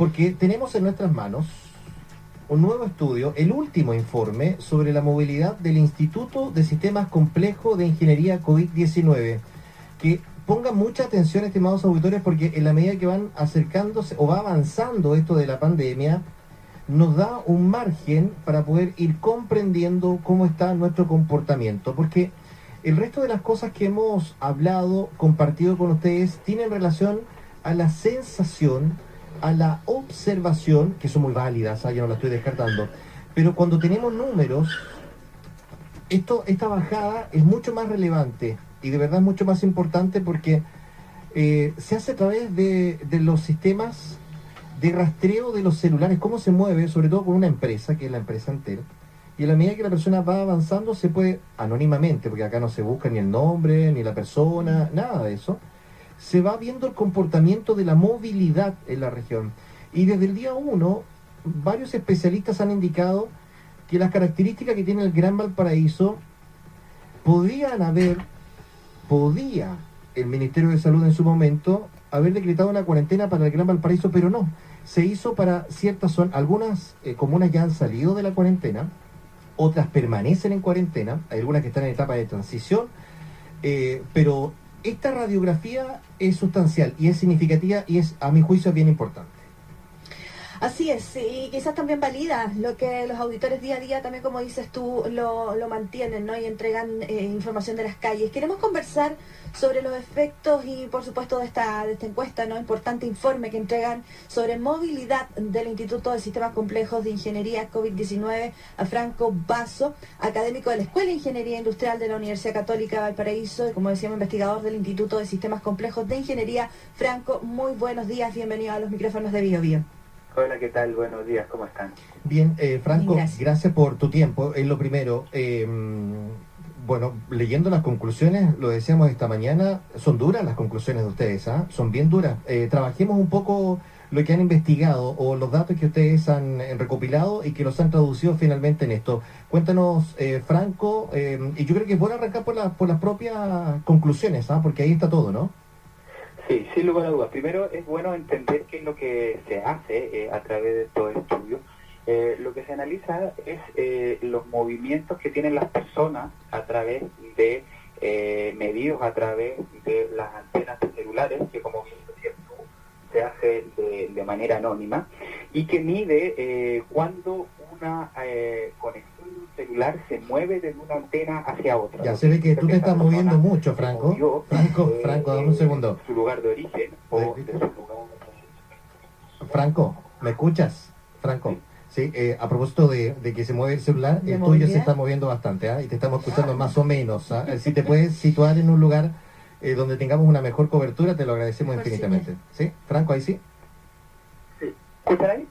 Porque tenemos en nuestras manos un nuevo estudio, el último informe sobre la movilidad del Instituto de Sistemas Complejos de Ingeniería COVID-19. Que pongan mucha atención, estimados auditores, porque en la medida que van acercándose o va avanzando esto de la pandemia, nos da un margen para poder ir comprendiendo cómo está nuestro comportamiento. Porque el resto de las cosas que hemos hablado, compartido con ustedes, tienen relación a la sensación, a la observación, que son muy válidas, yo no la estoy descartando, pero cuando tenemos números, esta bajada es mucho más relevante y de verdad mucho más importante porque se hace a través de los sistemas de rastreo de los celulares, cómo se mueve, sobre todo con una empresa, que es la empresa Entel, y a la medida que la persona va avanzando se puede, anónimamente, porque acá no se busca ni el nombre, ni la persona, nada de eso, se va viendo el comportamiento de la movilidad en la región. Y desde el día 1, varios especialistas han indicado que las características que tiene el Gran Valparaíso podía el Ministerio de Salud en su momento haber decretado una cuarentena para el Gran Valparaíso, pero no. Se hizo para ciertas zonas, algunas comunas ya han salido de la cuarentena, otras permanecen en cuarentena, hay algunas que están en etapa de transición, pero esta radiografía es sustancial y es significativa y es, a mi juicio, bien importante. Así es, y quizás también valida lo que los auditores día a día, también como dices tú, lo mantienen, ¿no? Y entregan información de las calles. Queremos conversar sobre los efectos y, por supuesto, de esta encuesta, ¿no? Importante informe que entregan sobre movilidad del Instituto de Sistemas Complejos de Ingeniería COVID-19 a Franco Basso, académico de la Escuela de Ingeniería Industrial de la Universidad Católica de Valparaíso y, como decíamos, investigador del Instituto de Sistemas Complejos de Ingeniería. Franco, muy buenos días, bienvenido a los micrófonos de BioBio. Hola, ¿qué tal? Buenos días, ¿cómo están? Bien, Franco, Gracias. gracias por tu tiempo. Es lo primero. Bueno, leyendo las conclusiones, lo decíamos esta mañana, son duras las conclusiones de ustedes, ¿ah? Son bien duras. Trabajemos un poco lo que han investigado o los datos que ustedes han recopilado y que los han traducido finalmente en esto. Cuéntanos, Franco, y yo creo que es bueno arrancar por las propias conclusiones, ¿ah? Porque ahí está todo, ¿no? Sí, sin lugar a dudas. Primero es bueno entender qué es lo que se hace a través de todo el estudio. Lo que se analiza es los movimientos que tienen las personas a través de medidos a través de las antenas celulares, que como bien decías tú, se hace de manera anónima, y que mide cuando una conexión de un celular se mueve de una antena hacia otra. Ya se ve que tú te estás moviendo mucho, Franco. Franco, dame un segundo. Su lugar de origen o de su lugar Franco, ¿me escuchas? Franco. Sí, a propósito de que se mueve el celular, ¿De el tuyo movilidad? se está moviendo bastante, ¿ah? Y te estamos escuchando más o menos, ¿ah? Si te puedes situar en un lugar donde tengamos una mejor cobertura, te lo agradecemos Mejor infinitamente. ¿Sí? Franco, ahí sí. Sí. ¿Escuchan ahí?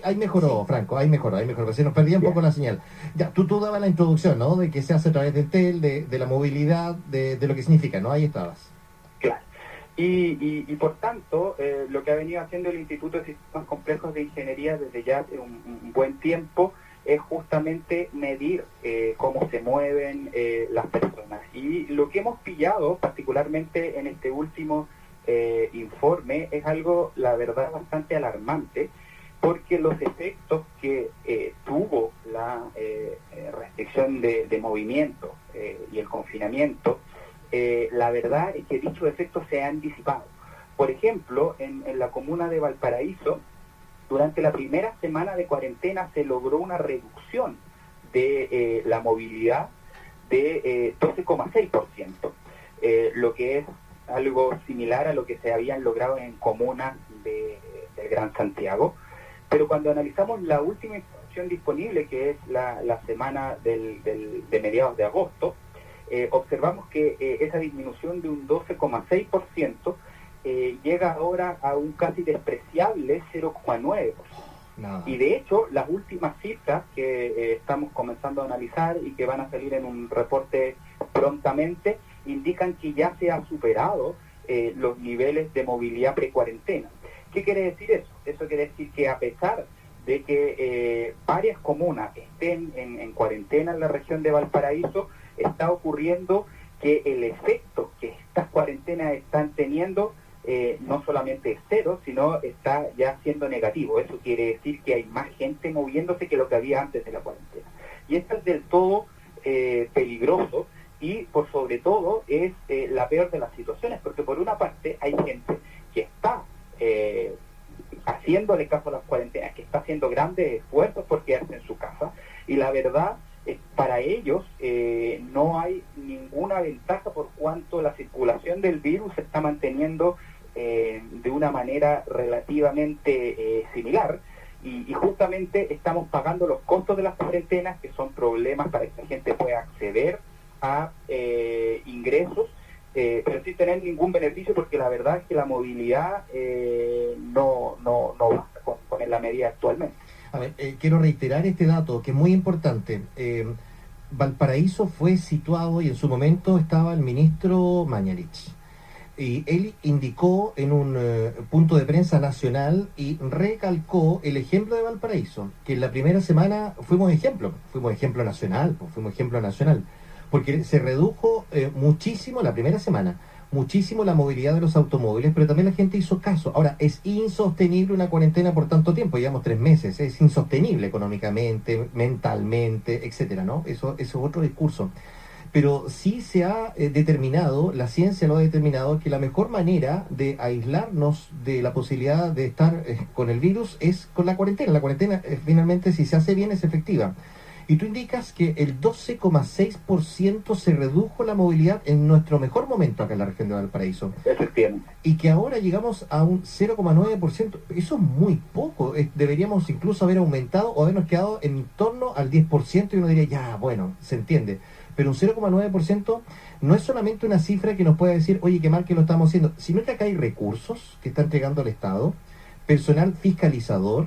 Ahí mejoró, Sí. Franco, ahí mejoró. Se nos perdía un poco la señal. Ya, tú dabas la introducción, ¿no? De que se hace a través del TEL, de la movilidad, de lo que significa, ¿no? Ahí estabas. Claro. Y por tanto, lo que ha venido haciendo el Instituto de Sistemas Complejos de Ingeniería desde ya un buen tiempo es justamente medir cómo se mueven las personas. Y lo que hemos pillado, particularmente en este último informe, es algo, la verdad, bastante alarmante, porque los efectos que tuvo la restricción de movimiento y el confinamiento, la verdad es que dichos efectos se han disipado. Por ejemplo, en la comuna de Valparaíso, durante la primera semana de cuarentena se logró una reducción de la movilidad de 12,6%, lo que es algo similar a lo que se habían logrado en comunas del Gran Santiago. Pero cuando analizamos la última información disponible, que es la semana de mediados de agosto, observamos que esa disminución de un 12,6% llega ahora a un casi despreciable 0,9%. Y de hecho, las últimas cifras que estamos comenzando a analizar y que van a salir en un reporte prontamente, indican que ya se ha superado los niveles de movilidad pre-cuarentena. ¿Qué quiere decir eso? Eso quiere decir que a pesar de que varias comunas estén en cuarentena en la región de Valparaíso, está ocurriendo que el efecto que estas cuarentenas están teniendo no solamente es cero, sino está ya siendo negativo. Eso quiere decir que hay más gente moviéndose que lo que había antes de la cuarentena. Y esto es del todo peligroso, y por sobre todo es la peor de las situaciones, porque por una parte hay gente que está haciéndole caso a las cuarentenas, que está haciendo grandes esfuerzos por quedarse en su casa, y la verdad para ellos no hay ninguna ventaja por cuanto la circulación del virus se está manteniendo de una manera relativamente similar, y justamente estamos pagando los costos de las cuarentenas, que son problemas para que la gente pueda acceder a ingresos, pero sin tener ningún beneficio, porque la verdad es que la movilidad no basta con la medida actualmente. A ver, quiero reiterar este dato que es muy importante. Valparaíso fue situado y en su momento estaba el ministro Mañalich. Y él indicó en un punto de prensa nacional y recalcó el ejemplo de Valparaíso, que en la primera semana fuimos ejemplo nacional, porque se redujo muchísimo la primera semana, muchísimo la movilidad de los automóviles, pero también la gente hizo caso. Ahora, es insostenible una cuarentena por tanto tiempo, llevamos 3 meses, es insostenible económicamente, mentalmente, etcétera, ¿no? Eso es otro discurso. Pero sí se ha determinado, la ciencia lo ha determinado, que la mejor manera de aislarnos de la posibilidad de estar con el virus es con la cuarentena. La cuarentena finalmente, si se hace bien, es efectiva. Y tú indicas que el 12,6% se redujo la movilidad en nuestro mejor momento acá en la región de Valparaíso. Efectivamente. Y que ahora llegamos a un 0,9%. Eso es muy poco. Deberíamos incluso haber aumentado o habernos quedado en torno al 10%, y uno diría, ya, bueno, se entiende. Pero un 0,9% no es solamente una cifra que nos pueda decir, oye, qué mal que lo estamos haciendo, sino que acá hay recursos que está entregando el Estado, personal fiscalizador,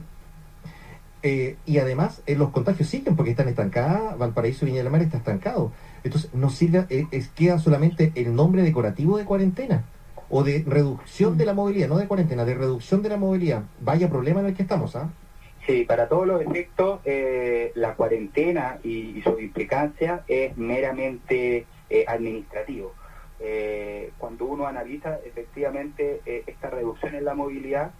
y además los contagios siguen porque están estancadas. Valparaíso y Viña del Mar está estancado. Entonces nos sirve, queda solamente el nombre decorativo de cuarentena o de reducción de la movilidad, no de cuarentena, de reducción de la movilidad. Vaya problema en el que estamos, ¿ah? Sí, para todos los efectos, la cuarentena y su implicancia es meramente administrativo. Cuando uno analiza efectivamente esta reducción en la movilidad,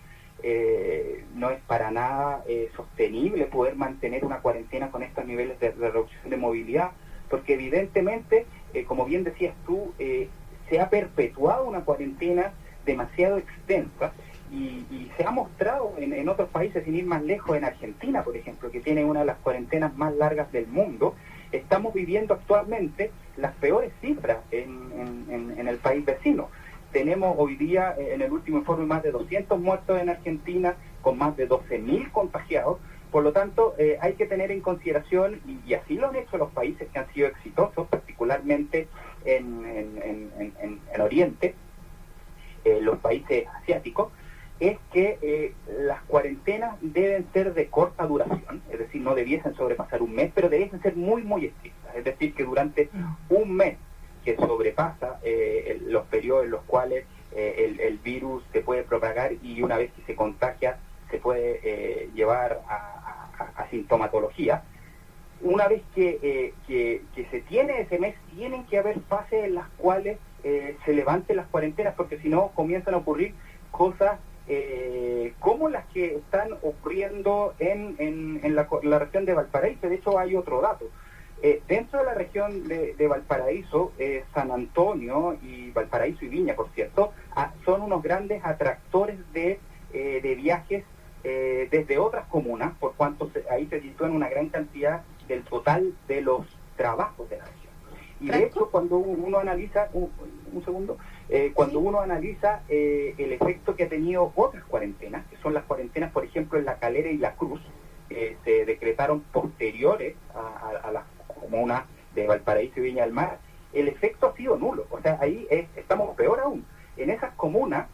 no es para nada sostenible poder mantener una cuarentena con estos niveles de reducción de movilidad, porque evidentemente, como bien decías tú, se ha perpetuado una cuarentena demasiado extensa, y se ha mostrado en otros países, sin ir más lejos, en Argentina, por ejemplo, que tiene una de las cuarentenas más largas del mundo. Estamos viviendo actualmente las peores cifras en el país vecino. Tenemos hoy día, en el último informe, más de 200 muertos en Argentina, con más de 12.000 contagiados. Por lo tanto, hay que tener en consideración, y así lo han hecho los países que han sido exitosos, particularmente en Oriente, los países asiáticos, es que las cuarentenas deben ser de corta duración, es decir, no debiesen sobrepasar un mes, pero debiesen ser muy, muy estrictas. Es decir, que durante un mes que sobrepasa los periodos en los cuales el virus se puede propagar, y una vez que se contagia se puede llevar a sintomatología. Una vez que se tiene ese mes, tienen que haber fases en las cuales se levanten las cuarentenas, porque si no comienzan a ocurrir cosas como las que están ocurriendo en la región de Valparaíso. De hecho, hay otro dato. Dentro de la región de Valparaíso, San Antonio y Valparaíso y Viña, por cierto, son unos grandes atractores de viajes desde otras comunas, por cuanto ahí se sitúan una gran cantidad del total de los trabajos de la región. Y de hecho, cuando uno analiza, cuando uno analiza el efecto que ha tenido otras cuarentenas, que son las cuarentenas, por ejemplo, en La Calera y La Cruz, se decretaron posteriores a las comunas de Valparaíso y Viña del Mar, el efecto ha sido nulo. O sea, ahí estamos peor aún. En esas comunas,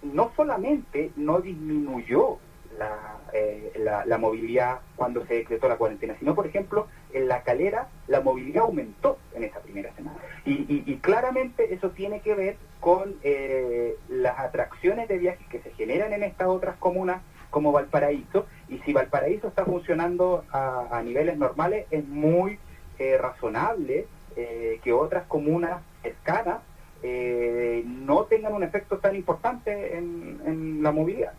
no solamente no disminuyó la movilidad cuando se decretó la cuarentena, sino, por ejemplo, en La Calera la movilidad aumentó en esa primera semana. Y claramente eso tiene que ver con las atracciones de viajes que se generan en estas otras comunas como Valparaíso, y si Valparaíso está funcionando a niveles normales, es muy razonable que otras comunas cercanas no tengan un efecto tan importante en la movilidad.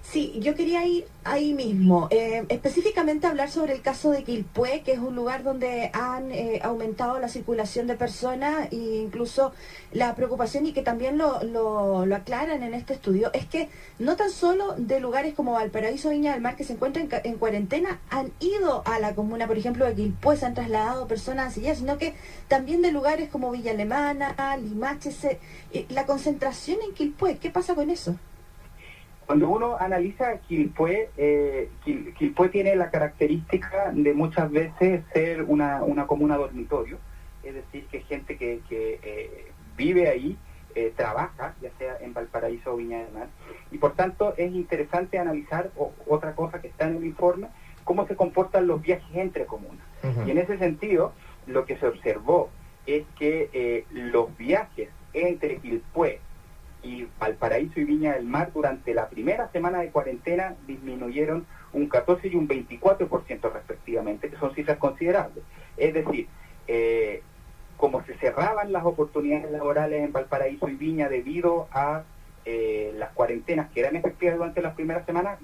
Sí, yo quería ir ahí mismo, específicamente hablar sobre el caso de Quilpué, que es un lugar donde han aumentado la circulación de personas e incluso la preocupación, y que también lo aclaran en este estudio, es que no tan solo de lugares como Valparaíso, Viña del Mar, que se encuentran en cuarentena, han ido a la comuna, por ejemplo, de Quilpué, se han trasladado personas así, sino que también de lugares como Villa Alemana, Limache, la concentración en Quilpué, ¿qué pasa con eso? Cuando uno analiza Quilpué, Quilpué tiene la característica de muchas veces ser una comuna dormitorio, es decir, que gente que vive ahí, trabaja, ya sea en Valparaíso o Viña del Mar, y por tanto es interesante analizar otra cosa que está en el informe, cómo se comportan los viajes entre comunas. Uh-huh. Y en ese sentido, lo que se observó es que los viajes entre Quilpué y Valparaíso y Viña del Mar durante la primera semana de cuarentena disminuyeron un 14 y un 24% respectivamente, que son cifras considerables. Es decir, como se cerraban las oportunidades laborales en Valparaíso y Viña debido a las cuarentenas que eran efectivas durante las primeras semanas,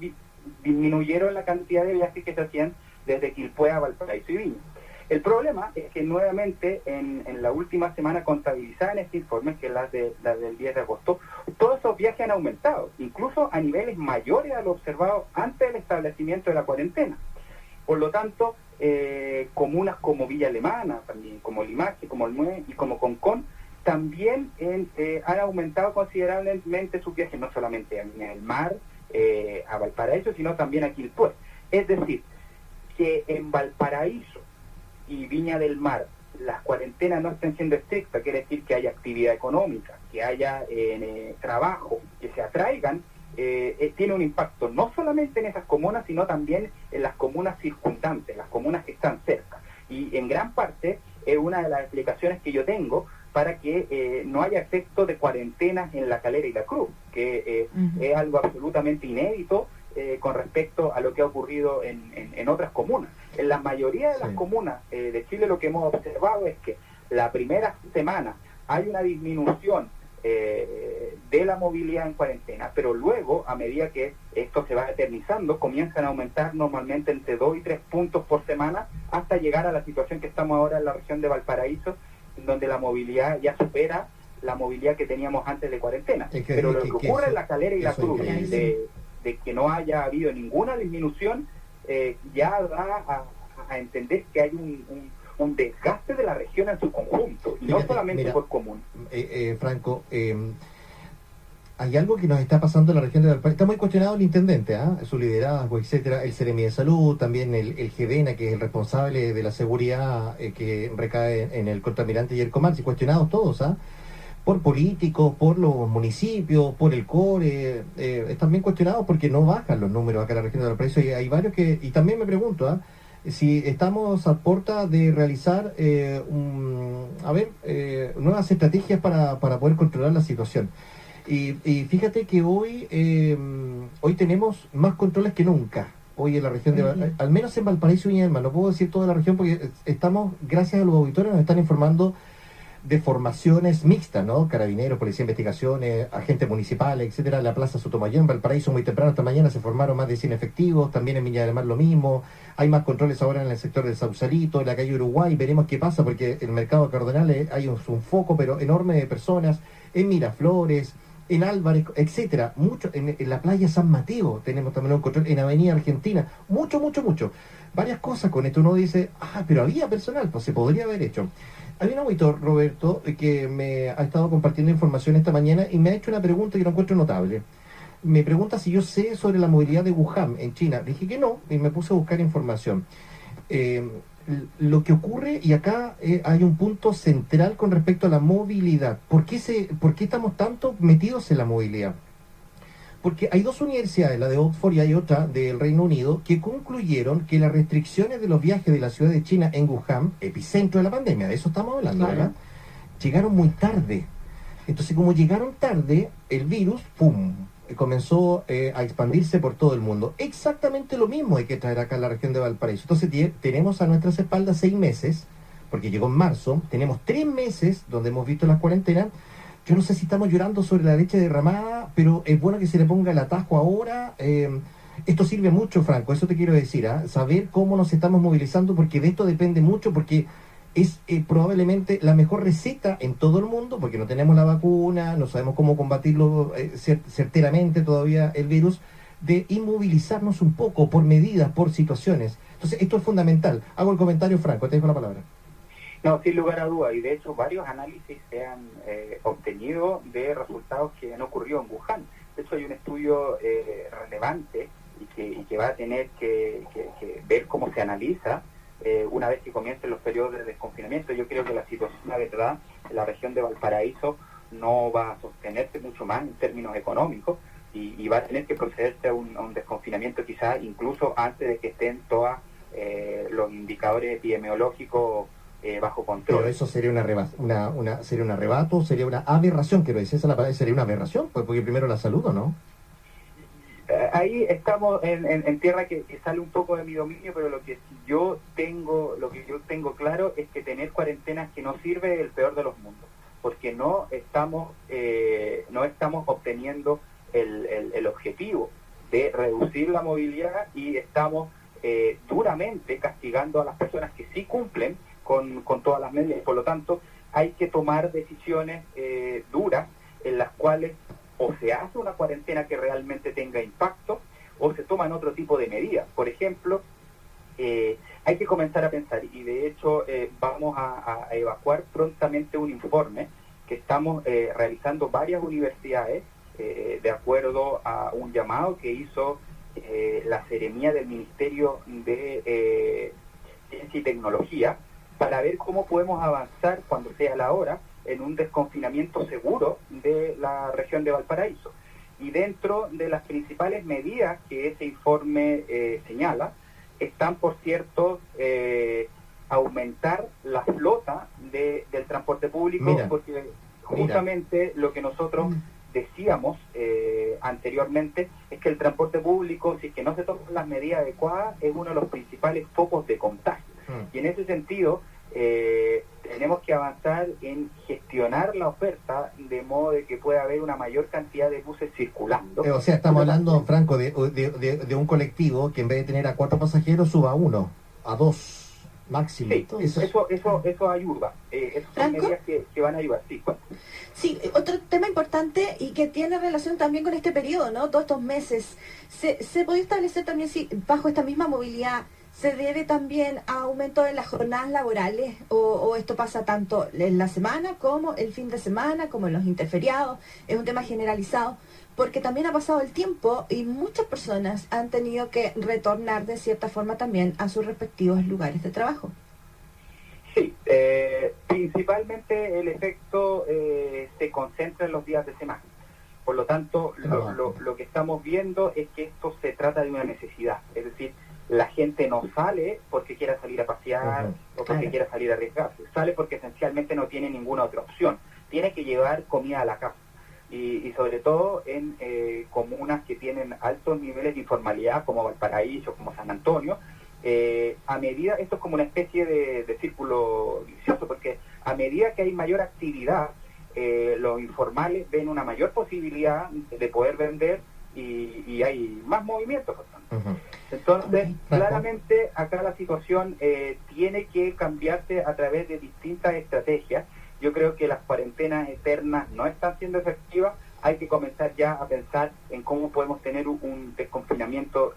disminuyeron la cantidad de viajes que se hacían desde Quilpué a Valparaíso y Viña. El problema es que nuevamente en la última semana contabilizada en este informe, que es la del 10 de agosto, todos esos viajes han aumentado, incluso a niveles mayores a lo observado antes del establecimiento de la cuarentena. Por lo tanto, comunas como Villa Alemana, también como Limache, como Olmué y como Concón, también han aumentado considerablemente sus viajes, no solamente a Viña del Mar, a Valparaíso, sino también a Quilpué. Es decir, que en Valparaíso y Viña del Mar las cuarentenas no estén siendo estrictas, quiere decir que haya actividad económica, que haya trabajo, que se atraigan, tiene un impacto no solamente en esas comunas, sino también en las comunas circundantes, las comunas que están cerca. Y en gran parte es una de las explicaciones que yo tengo para que no haya efecto de cuarentenas en La Calera y La Cruz, que es algo absolutamente inédito con respecto a lo que ha ocurrido en otras comunas. En la mayoría de las comunas de Chile lo que hemos observado es que la primera semana hay una disminución de la movilidad en cuarentena, pero luego, a medida que esto se va eternizando, comienzan a aumentar normalmente entre 2 y 3 puntos por semana hasta llegar a la situación que estamos ahora en la región de Valparaíso, en donde la movilidad ya supera la movilidad que teníamos antes de cuarentena. Pero lo que ocurre en La Calera y La Cruz, de que no haya habido ninguna disminución, ya da a entender que hay un desgaste de la región en su conjunto, y no solamente por común. Franco, hay algo que nos está pasando en la región de Valparaíso. Está muy cuestionado el intendente, su liderazgo, etcétera, el Seremi de Salud, también el GEDENA, que es el responsable de la seguridad que recae en el contraalmirante Yerko, cuestionados todos, por políticos, por los municipios, por el CORE, están bien cuestionados porque no bajan los números acá en la región de Valparaíso, y hay varios que, y también me pregunto, si estamos a puerta de realizar nuevas estrategias para poder controlar la situación. Y fíjate que hoy tenemos más controles que nunca, hoy en la región de al menos en Valparaíso y Viña del Mar. No puedo decir toda la región porque estamos, gracias a los auditores, nos están informando de formaciones mixtas, ¿no? Carabineros, Policía de Investigaciones, agentes municipales, etcétera. La Plaza Sotomayor en Valparaíso muy temprano, esta mañana se formaron más de 100 efectivos, también en Viña del Mar lo mismo. Hay más controles ahora en el sector del Sausalito, en la calle Uruguay, veremos qué pasa, porque en el mercado Cardenal hay un foco pero enorme de personas, en Miraflores, en Álvarez, etcétera. Mucho, en la playa San Mateo tenemos también un control, en Avenida Argentina, mucho. Varias cosas con esto, uno dice, pero había personal, pues se podría haber hecho. Hay un auditor, Roberto, que me ha estado compartiendo información esta mañana y me ha hecho una pregunta que lo encuentro notable. Me pregunta si yo sé sobre la movilidad de Wuhan en China. Dije que no, y me puse a buscar información. Lo que ocurre, y acá hay un punto central con respecto a la movilidad. ¿Por qué estamos tanto metidos en la movilidad? Porque hay dos universidades, la de Oxford y hay otra del Reino Unido, que concluyeron que las restricciones de los viajes de la ciudad de China en Wuhan, epicentro de la pandemia, de eso estamos hablando, ¿verdad? Llegaron muy tarde. Entonces, como llegaron tarde, el virus, ¡pum!, comenzó a expandirse por todo el mundo. Exactamente lo mismo hay que traer acá en la región de Valparaíso. Entonces, tenemos a nuestras espaldas 6 meses, porque llegó en marzo, tenemos 3 meses donde hemos visto las cuarentenas. Yo no sé si estamos llorando sobre la leche derramada, pero es bueno que se le ponga el atajo ahora. Esto sirve mucho, Franco, eso te quiero decir, saber cómo nos estamos movilizando, porque de esto depende mucho, porque es probablemente la mejor receta en todo el mundo, porque no tenemos la vacuna, no sabemos cómo combatirlo certeramente todavía el virus, de inmovilizarnos un poco por medidas, por situaciones. Entonces, esto es fundamental. Hago el comentario, Franco, te dejo la palabra. No, sin lugar a duda, y de hecho varios análisis se han obtenido de resultados que han ocurrido en Wuhan. De hecho, hay un estudio relevante y que va a tener que ver cómo se analiza una vez que comiencen los periodos de desconfinamiento. Yo creo que la situación, la verdad, en la región de Valparaíso no va a sostenerse mucho más en términos económicos y va a tener que procederse a un desconfinamiento quizás incluso antes de que estén todos los indicadores epidemiológicos bajo control. Pero eso sería sería un arrebato, sería una aberración, quiero decir, esa es la palabra, sería una aberración, pues porque primero la salud, ¿o no? Ahí estamos en tierra que sale un poco de mi dominio, pero lo que yo tengo claro es que tener cuarentenas que no sirve es el peor de los mundos, porque no estamos obteniendo el objetivo de reducir la movilidad y estamos duramente castigando a las personas que sí cumplen con todas las medidas. Por lo tanto, hay que tomar decisiones duras en las cuales o se hace una cuarentena que realmente tenga impacto o se toman otro tipo de medidas. Por ejemplo, hay que comenzar a pensar, y de hecho vamos a evacuar prontamente un informe que estamos realizando varias universidades de acuerdo a un llamado que hizo la Seremía del Ministerio de Ciencia y Tecnología, para ver cómo podemos avanzar cuando sea la hora en un desconfinamiento seguro de la región de Valparaíso. Y dentro de las principales medidas que ese informe señala, están, por cierto, aumentar la flota del transporte público, porque justamente lo que nosotros decíamos anteriormente es que el transporte público, si es que no se toman las medidas adecuadas, es uno de los principales focos de contagio. Y en ese sentido, tenemos que avanzar en gestionar la oferta de modo de que pueda haber una mayor cantidad de buses circulando. O sea, estamos hablando, Franco, de un colectivo que en vez de tener a 4 pasajeros suba a 1, a 2 máximo. Sí, eso ayuda. Esas son medidas que van a ayudar. Sí, bueno. Sí, otro tema importante y que tiene relación también con este periodo, ¿no? Todos estos meses. ¿Se puede establecer también si bajo esta misma movilidad se debe también a aumento en las jornadas laborales o esto pasa tanto en la semana como el fin de semana, como en los interferiados? Es un tema generalizado porque también ha pasado el tiempo y muchas personas han tenido que retornar de cierta forma también a sus respectivos lugares de trabajo. Sí, principalmente el efecto se concentra en los días de semana. Por lo tanto, lo que estamos viendo es que esto se trata de una necesidad. Es decir, la gente no sale porque quiera salir a pasear o porque quiera salir a arriesgarse. Sale porque esencialmente no tiene ninguna otra opción. Tiene que llevar comida a la casa. Y sobre todo en comunas que tienen altos niveles de informalidad, como Valparaíso, como San Antonio, a medida, esto es como una especie de círculo vicioso, porque a medida que hay mayor actividad, los informales ven una mayor posibilidad de poder vender y hay más movimiento, por tanto. Entonces, claramente acá la situación tiene que cambiarse a través de distintas estrategias. Yo creo que las cuarentenas eternas no están siendo efectivas. Hay que comenzar ya a pensar en cómo podemos tener un desconfinamiento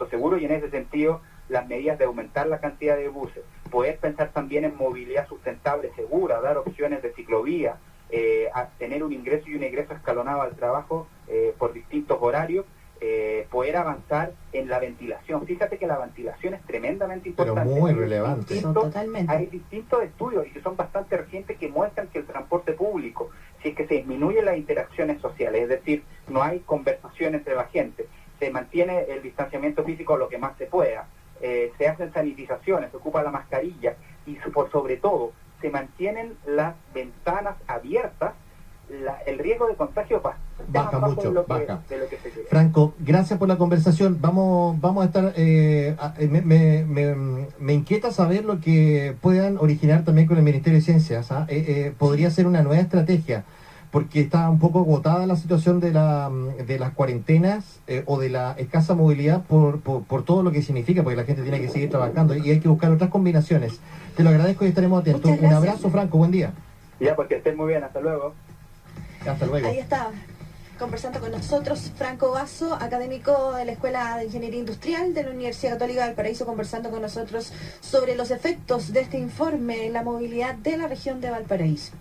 seguro, y en ese sentido las medidas de aumentar la cantidad de buses, poder pensar también en movilidad sustentable segura, dar opciones de ciclovía, a tener un ingreso y un egreso escalonado al trabajo por distintos horarios, poder avanzar en la ventilación. Fíjate que la ventilación es tremendamente importante. Pero muy relevante. Hay distintos estudios y que son bastante recientes que muestran que el transporte público, si es que se disminuyen las interacciones sociales, es decir, no hay conversación entre la gente, se mantiene el distanciamiento físico lo que más se pueda, se hacen sanitizaciones, se ocupa la mascarilla y por sobre todo se mantienen las ventanas abiertas el riesgo de contagio baja más mucho, de lo baja. que se cree. Franco, gracias por la conversación. Vamos a estar. Me inquieta saber lo que puedan originar también con el Ministerio de Ciencias. Podría ser una nueva estrategia, porque está un poco agotada la situación de las cuarentenas o de la escasa movilidad por todo lo que significa, porque la gente tiene que seguir trabajando y hay que buscar otras combinaciones. Te lo agradezco y estaremos atentos. Muchas Un gracias. abrazo, Franco. Buen día. Ya, porque estén muy bien. Hasta luego. Hasta luego. Ahí está, conversando con nosotros Franco Basso, académico de la Escuela de Ingeniería Industrial de la Universidad Católica de Valparaíso, conversando con nosotros sobre los efectos de este informe en la movilidad de la región de Valparaíso.